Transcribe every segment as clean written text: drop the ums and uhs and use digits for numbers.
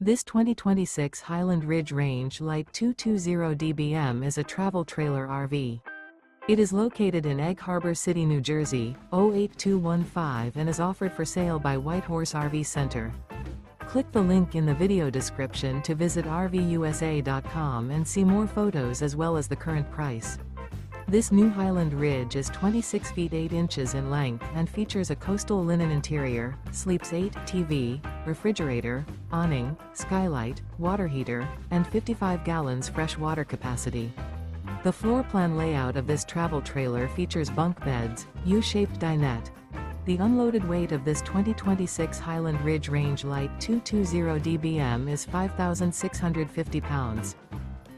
This 2026 Highland Ridge Range Lite 220 dBm is a travel trailer RV. It is located in Egg Harbor City, New Jersey, 08215 and is offered for sale by Whitehorse RV Center. Click the link in the video description to visit RVUSA.com and see more photos as well as the current price. This new Highland Ridge is 26 feet 8 inches in length and features a coastal linen interior, sleeps 8, TV, refrigerator, awning, skylight, water heater, and 55 gallons fresh water capacity. The floor plan layout of this travel trailer features bunk beds, U-shaped dinette. The unloaded weight of this 2026 Highland Ridge Range Lite 220 dBm is 5,650 pounds.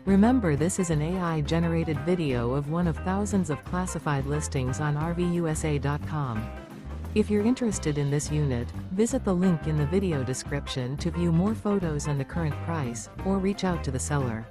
Remember, this is an AI-generated video of one of thousands of classified listings on RVUSA.com. If you're interested in this unit, visit the link in the video description to view more photos and the current price, or reach out to the seller.